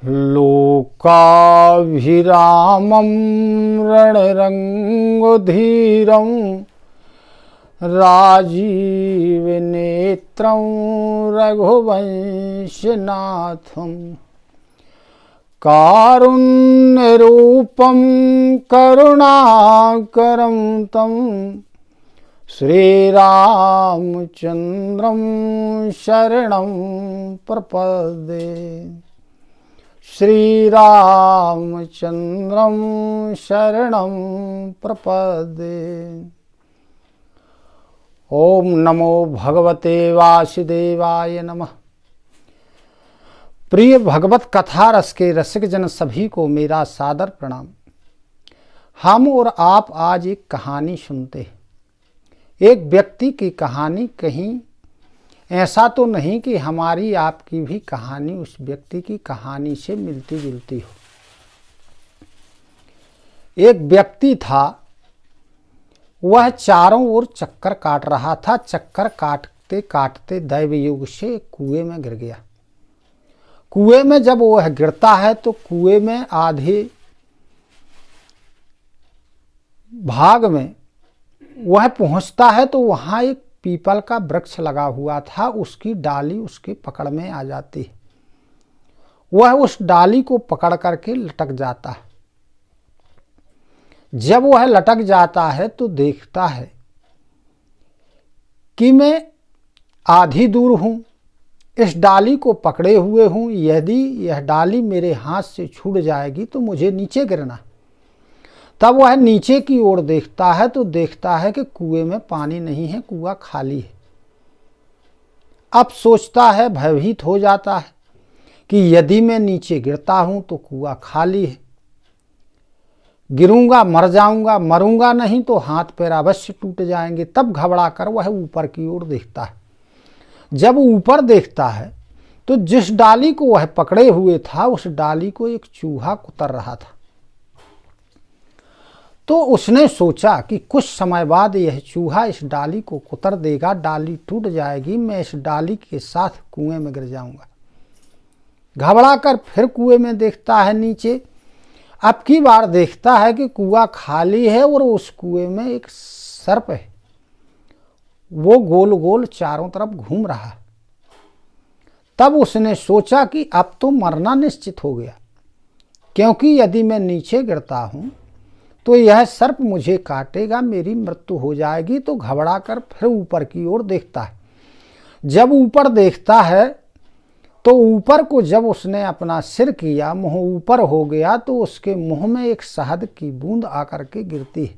लोकाभिरामं रणरङ्गधीरं राजीवनेत्रं रघुवंशनाथं कारुण्यरूपं करुणाकरं तं श्रीरामचन्द्रं शरणं प्रपद्ये। श्रीरामचन्द्रं शरणं प्रपद्ये। ओम नमो भगवते वासुदेवाय नमः। प्रिय भगवत कथा रस के रसिक जन सभी को मेरा सादर प्रणाम। हम और आप आज एक कहानी सुनते हैं। एक व्यक्ति की कहानी। कहीं ऐसा तो नहीं कि हमारी आपकी भी कहानी उस व्यक्ति की कहानी से मिलती जुलती हो। एक व्यक्ति था, वह चारों ओर चक्कर काट रहा था। चक्कर काटते काटते दैव योग से कुएं में गिर गया। कुएं में जब वह गिरता है तो कुएं में आधे भाग में वह पहुंचता है तो वहां एक पीपल का वृक्ष लगा हुआ था। उसकी डाली उसके पकड़ में आ जाती है। वह उस डाली को पकड़ करके लटक जाता है। जब वह लटक जाता है तो देखता है कि मैं आधी दूर हूं, इस डाली को पकड़े हुए हूं। यदि यह डाली मेरे हाथ से छूट जाएगी तो मुझे नीचे गिरना। तब वह नीचे की ओर देखता है तो देखता है कि कुएं में पानी नहीं है, कुआं खाली है। अब सोचता है, भयभीत हो जाता है कि यदि मैं नीचे गिरता हूं तो कुआं खाली है, गिरूंगा मर जाऊंगा, मरूंगा नहीं तो हाथ पैर अवश्य टूट जाएंगे। तब घबरा कर वह ऊपर की ओर देखता है। जब ऊपर देखता है तो जिस डाली को वह पकड़े हुए था उस डाली को एक चूहा कुतर रहा था। तो उसने सोचा कि कुछ समय बाद यह चूहा इस डाली को कुतर देगा, डाली टूट जाएगी, मैं इस डाली के साथ कुएं में गिर जाऊंगा। घबरा कर फिर कुएं में देखता है नीचे। अब की बार देखता है कि कुआं खाली है और उस कुएं में एक सर्प है। वो गोल गोल चारों तरफ घूम रहा है। तब उसने सोचा कि अब तो मरना निश्चित हो गया, क्योंकि यदि मैं नीचे गिरता हूं तो यह सर्प मुझे काटेगा, मेरी मृत्यु हो जाएगी। तो घबरा कर फिर ऊपर की ओर देखता है। जब ऊपर देखता है तो ऊपर को जब उसने अपना सिर किया, मुंह ऊपर हो गया, तो उसके मुंह में एक शहद की बूंद आकर के गिरती है।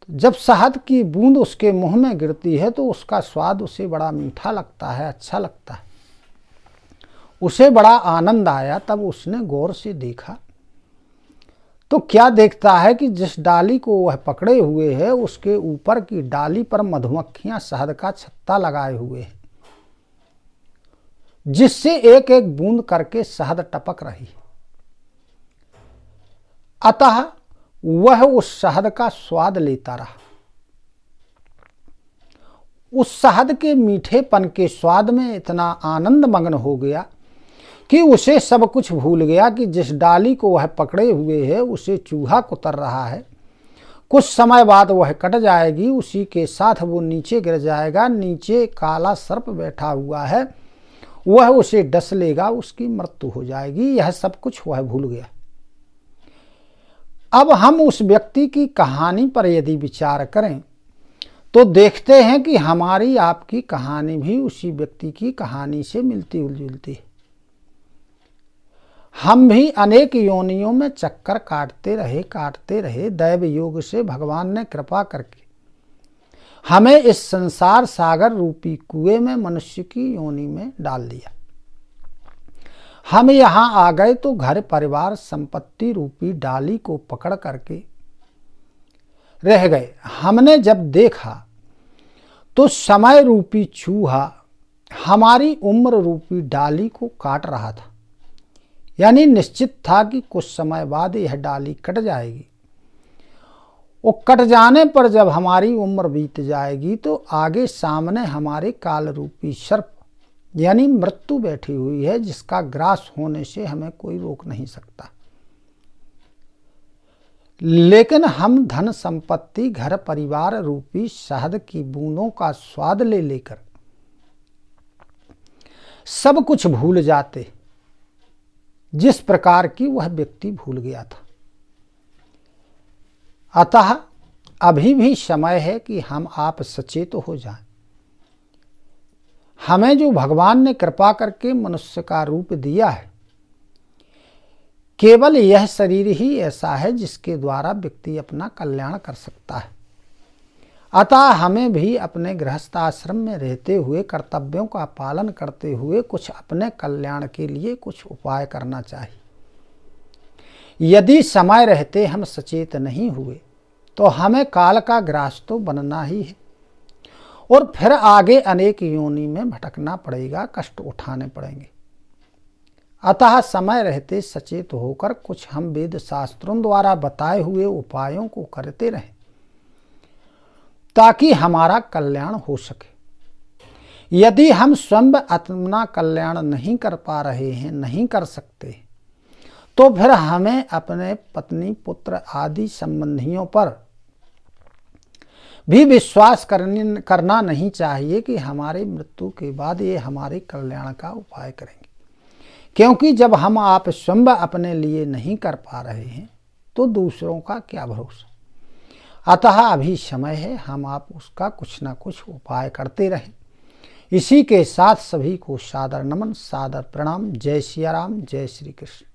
जब शहद की बूंद उसके मुंह में गिरती है तो उसका स्वाद उसे बड़ा मीठा लगता है, अच्छा लगता है। उसे बड़ा आनंद आया। तब उसने गौर से देखा तो क्या देखता है कि जिस डाली को वह पकड़े हुए है उसके ऊपर की डाली पर मधुमक्खियां शहद का छत्ता लगाए हुए हैं, जिससे एक एक बूंद करके शहद टपक रही। अतः वह उस शहद का स्वाद लेता रहा। उस शहद के मीठेपन के स्वाद में इतना आनंद मग्न हो गया कि उसे सब कुछ भूल गया कि जिस डाली को वह पकड़े हुए है उसे चूहा कुतर रहा है। कुछ समय बाद वह कट जाएगी, उसी के साथ वो नीचे गिर जाएगा। नीचे काला सर्प बैठा हुआ है, वह उसे डस लेगा, उसकी मृत्यु हो जाएगी। यह सब कुछ वह भूल गया। अब हम उस व्यक्ति की कहानी पर यदि विचार करें तो देखते हैं कि हमारी आपकी कहानी भी उसी व्यक्ति की कहानी से मिलती जुलती है। हम भी अनेक योनियों में चक्कर काटते रहे। दैव योग से भगवान ने कृपा करके हमें इस संसार सागर रूपी कुएं में मनुष्य की योनि में डाल दिया। हम यहाँ आ गए तो घर परिवार संपत्ति रूपी डाली को पकड़ करके रह गए। हमने जब देखा तो समय रूपी चूहा हमारी उम्र रूपी डाली को काट रहा था। यानी निश्चित था कि कुछ समय बाद यह डाली कट जाएगी। वो कट जाने पर जब हमारी उम्र बीत जाएगी तो आगे सामने हमारे काल रूपी सर्प यानी मृत्यु बैठी हुई है, जिसका ग्रास होने से हमें कोई रोक नहीं सकता। लेकिन हम धन संपत्ति, घर परिवार रूपी शहद की बूंदों का स्वाद ले लेकर सब कुछ भूल जाते, जिस प्रकार की वह व्यक्ति भूल गया था। अतः अभी भी समय है कि हम आप सचेत हो जाएं। हमें जो भगवान ने कृपा करके मनुष्य का रूप दिया है, केवल यह शरीर ही ऐसा है जिसके द्वारा व्यक्ति अपना कल्याण कर सकता है। अतः हमें भी अपने गृहस्थ आश्रम में रहते हुए कर्तव्यों का पालन करते हुए कुछ अपने कल्याण के लिए कुछ उपाय करना चाहिए। यदि समय रहते हम सचेत नहीं हुए तो हमें काल का ग्रास तो बनना ही है और फिर आगे अनेक योनि में भटकना पड़ेगा, कष्ट उठाने पड़ेंगे। अतः समय रहते सचेत होकर कुछ हम वेद शास्त्रों द्वारा बताए हुए उपायों को करते रहें, ताकि हमारा कल्याण हो सके। यदि हम स्वयं अपना कल्याण नहीं कर पा रहे हैं, नहीं कर सकते, तो फिर हमें अपने पत्नी, पुत्र आदि संबंधियों पर भी विश्वास करना नहीं चाहिए कि हमारी मृत्यु के बाद ये हमारे कल्याण का उपाय करेंगे। क्योंकि जब हम आप स्वयं अपने लिए नहीं कर पा रहे हैं तो दूसरों का क्या भरोसा। अतः अभी समय है, हम आप उसका कुछ ना कुछ उपाय करते रहें। इसी के साथ सभी को सादर नमन, सादर प्रणाम। जय सिया राम, जय श्री कृष्ण।